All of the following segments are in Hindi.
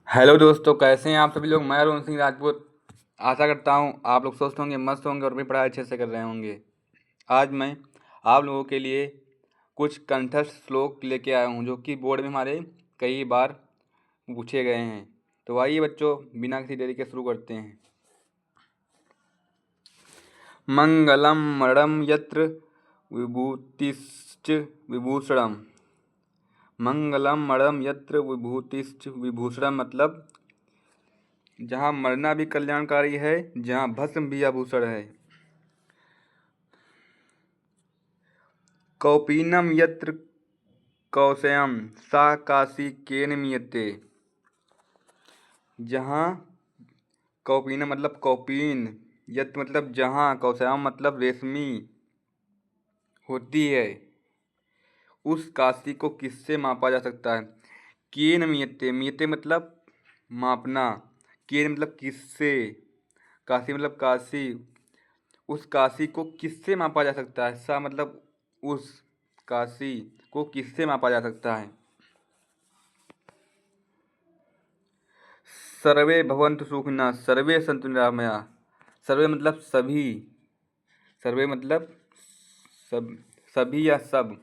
हेलो दोस्तों, कैसे हैं आप सभी लोग। मैं अरुण सिंह राजपूत। आशा करता हूँ आप लोग स्वस्थ होंगे, मस्त होंगे और अपनी पढ़ाई अच्छे से कर रहे होंगे। आज मैं आप लोगों के लिए कुछ कंठस्थ श्लोक लेके आया हूँ जो कि बोर्ड में हमारे कई बार पूछे गए हैं। तो आइए बच्चों, बिना किसी देरी के शुरू करते हैं। मंगलम मरणम यत्र विभूतिश्च विभूषणम। मंगलम मरणम यत्र विभूतिश्च विभूषणम मतलब जहाँ मरना भी कल्याणकारी है, जहाँ भस्म भी आभूषण है। कौपीनम यत्र कौशयम सा काशी केन मीयते। जहाँ कौपीनम मतलब कौपीन, यत्र मतलब जहाँ, कौशयम मतलब रेशमी होती है, उस काशी को किससे मापा जा सकता है। केन मीयते, मीयते मतलब मापना, केन मतलब किससे, काशी मतलब काशी, उस काशी को किससे मापा जा सकता है। सा मतलब उस काशी को किससे मापा जा सकता है। सर्वे भवन्तु सुखिनः सर्वे सन्तु निरामया। सर्वे मतलब सभी, सर्वे मतलब सब, सभी या सब।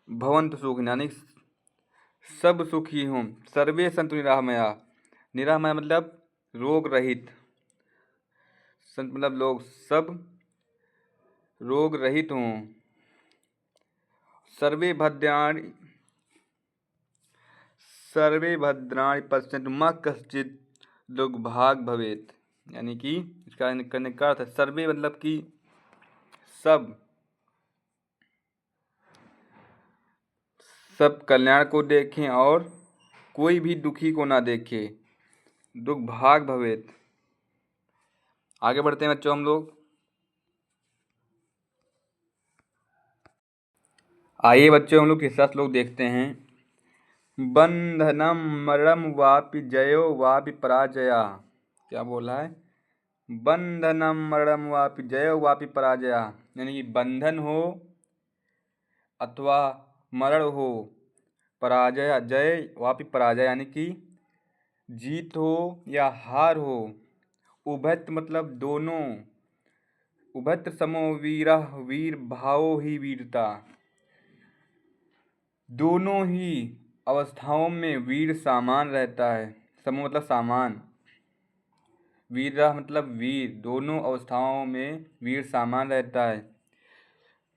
भवन्तु सुखिनः यानी सब सुखी हों। सर्वे सन्तु निरामया, निरामया मतलब रोग रहित, संत मतलब लोग, सब रोग रहित हों। सर्वे भद्राणि सर्वे भद्राणि पश्यन्तु मा कश्चित् दुर्भाग् भवेत्। यानी कि इसका करने का अर्थ है सर्वे मतलब कि सब, सब कल्याण को देखें और कोई भी दुखी को ना देखे, दुर्भाग् भवेत्। आगे बढ़ते हैं बच्चों हम लोग। आइए बच्चों हम लोग तीसरा श्लोक देखते हैं। बंधनम मरणम वापि जयो वापि पराजया। क्या बोला है। बंधनम मरणम वापि जयो वापि पराजया, यानी कि बंधन हो अथवा मरण हो, पराजय जय वापि पराजय यानी कि जीत हो या हार हो। उभयत्र मतलब दोनों, उभयत्र समो वीरः वीर भावो ही वीरता। दोनों ही अवस्थाओं में वीर सामान रहता है। समो मतलब सामान, वीरः मतलब वीर, दोनों अवस्थाओं में वीर सामान रहता है।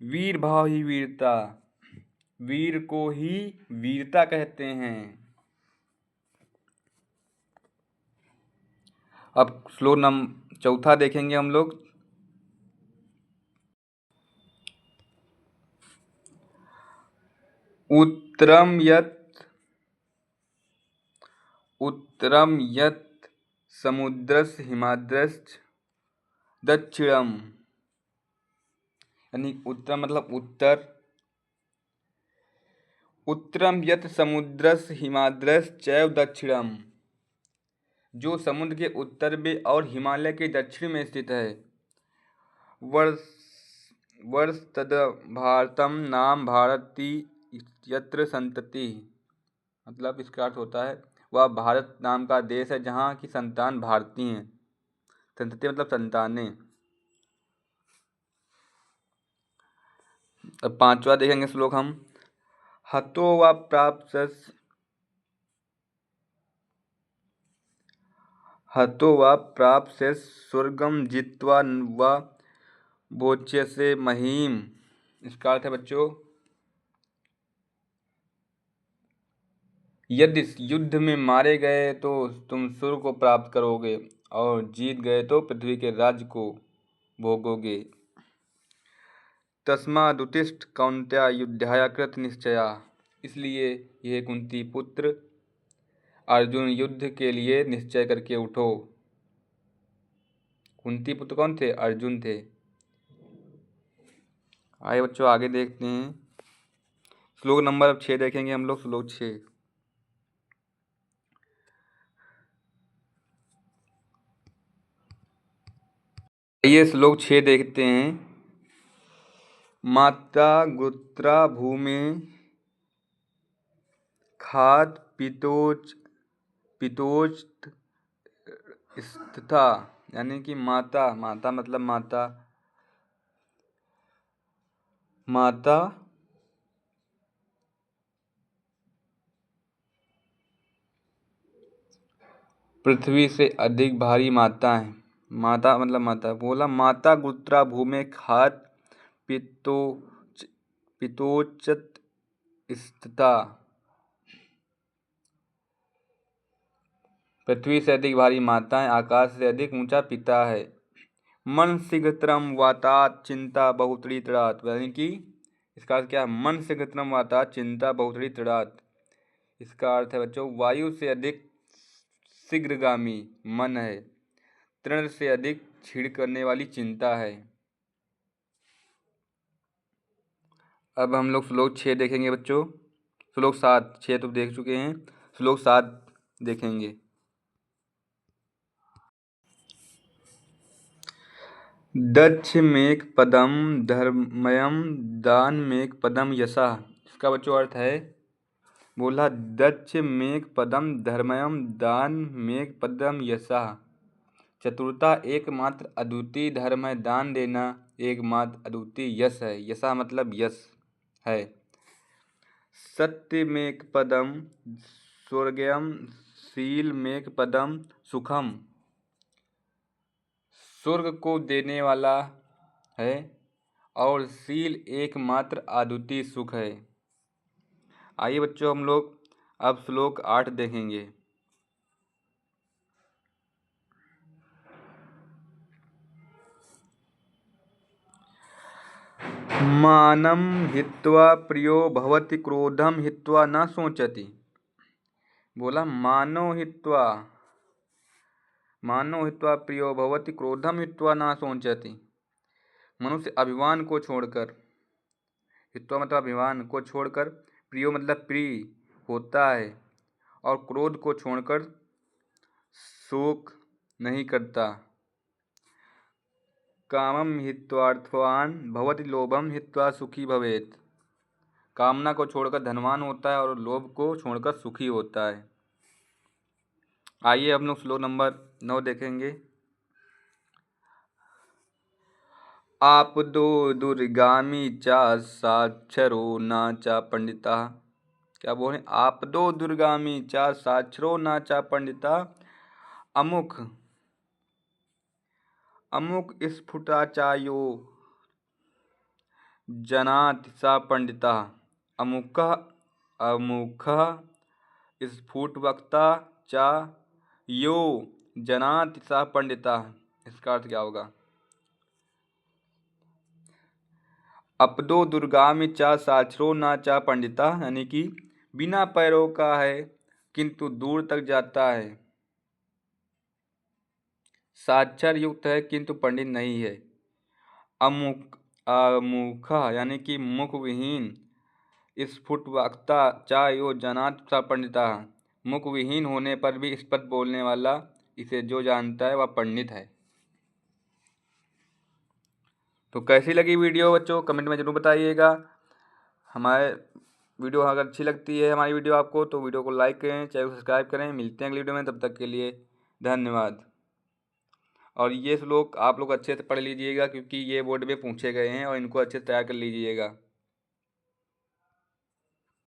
वीर भाव ही वीरता, वीर को ही वीरता कहते हैं। अब श्लोक चौथा देखेंगे हम लोग। उत्तरम यत् समुद्रस्य हिमाद्रश्च दक्षिणम, यानी उत्तरम मतलब उत्तर, उत्तरम यत् समुद्रस्य हिमाद्रश्चैव दक्षिणम, जो समुद्र के उत्तर में और हिमालय के दक्षिण में स्थित है। वर्ष वर्ष तद भारतम नाम भारती यत्र संतति, मतलब इसका अर्थ होता है वह भारत नाम का देश है जहाँ की संतान भारती हैं। संतति मतलब संतानें। अब पांचवा देखेंगे श्लोक हम। हतो व प्राप्स्यसि हतो व प्राप्स्यसि स्वर्गम जित्वा व भोज्यसे महीम। इसका अर्थ है बच्चों, यदि युद्ध में मारे गए तो तुम स्वर्ग को प्राप्त करोगे और जीत गए तो पृथ्वी के राज्य को भोगोगे। तस्मादुत्तिष्ठ कौन्तेय युद्धाय कृत निश्चया। इसलिए यह कुंती पुत्र अर्जुन, युद्ध के लिए निश्चय करके उठो। कुंती पुत्र कौन थे? अर्जुन थे। आइए बच्चों आगे देखते हैं। श्लोक नंबर अब 6 देखेंगे हम लोग। श्लोक 6। आइए श्लोक 6 देखते हैं। माता गुत्रा भूमि खाद पितोच पितोष्ट स्थिता यानी कि माता, माता मतलब माता, माता पृथ्वी से अधिक भारी माता है। माता मतलब माता। बोला माता गुरुत्रा भूमि खात पितोचत स्थिता, पृथ्वी से अधिक भारी माता है, आकाश से अधिक ऊंचा पिता है। मन शीघ्रतरम वातात चिंता बहुतरी तड़ात, यानी कि इसका अर्थ क्या है? मन शीघ्रतरम वातात चिंता बहुतरी तड़ात, इसका अर्थ है बच्चों वायु से अधिक शीघ्रगामी मन है, तृण से अधिक छीड़ करने वाली चिंता है। अब हम लोग श्लोक 6 देखेंगे बच्चों। श्लोक 7, 6 तो देख चुके हैं, श्लोक 7 देखेंगे। दक्ष मेक पदम धर्मयम दान मेक पदम यशा, इसका बच्चों अर्थ है, बोला दक्ष मेक पदम धर्मयम दान मेक पदम यशा, चतुरता एकमात्र अद्वितीय धर्म है, दान देना एकमात्र अद्वितीय यश है। यशा मतलब यश है। सत्य मेक पदम स्वर्गयम शील मेक पदम सुखम, स्वर्ग को देने वाला है और शील एकमात्र अद्वितीय सुख है। आइए बच्चों हम लोग अब श्लोक 8 देखेंगे। मानं हित्वा प्रियो भवति क्रोधम हित्वा न सोचति, बोला मानो हित्वा प्रियो भवति क्रोधम हित्वा न सोचति, मनुष्य अभिमान को छोड़कर, हित्वा मतलब अभिमान को छोड़कर, प्रियो मतलब प्रिय होता है और क्रोध को छोड़कर शोक नहीं करता। कामम हित्वार्थवान भवति लोभम हित्वा सुखी भवेत, कामना को छोड़कर धनवान होता है और लोभ को छोड़कर सुखी होता है। आइए हम लोग श्लोक नंबर 9 देखेंगे। आपदो दुर्गामी चा साक्षरो न चा पंडिता, क्या बोले? आपदो दुर्गामी चा साक्षरो न चा पंडिता, अमुख स्फुटाचायो जनाति सा पंडिता, अमुख स्फुटवक्ता चा यो जनाति सा पंडिता, इसका अर्थ क्या होगा? अपदो दुर्गामी चा साक्षरो न चा पंडिता, यानी कि बिना पैरों का है किंतु दूर तक जाता है, साक्षर युक्त है किंतु पंडित नहीं है। अमुख यानी कि मुख विहीन, स्फुटवक्ता चा यो जनात सा पंडिता, मुख विहीन होने पर भी स्पष्ट बोलने वाला, इसे जो जानता है वह पंडित है। तो कैसी लगी वीडियो बच्चों कमेंट में ज़रूर बताइएगा। हमारे वीडियो अगर अच्छी लगती है हमारी वीडियो आपको, तो वीडियो को लाइक करें, चैनल को सब्सक्राइब करें। मिलते हैं अगली वीडियो में, तब तक के लिए धन्यवाद। और ये श्लोक आप लोग अच्छे से पढ़ लीजिएगा क्योंकि ये बोर्ड में पूछे गए हैं और इनको अच्छे से तैयार कर लीजिएगा।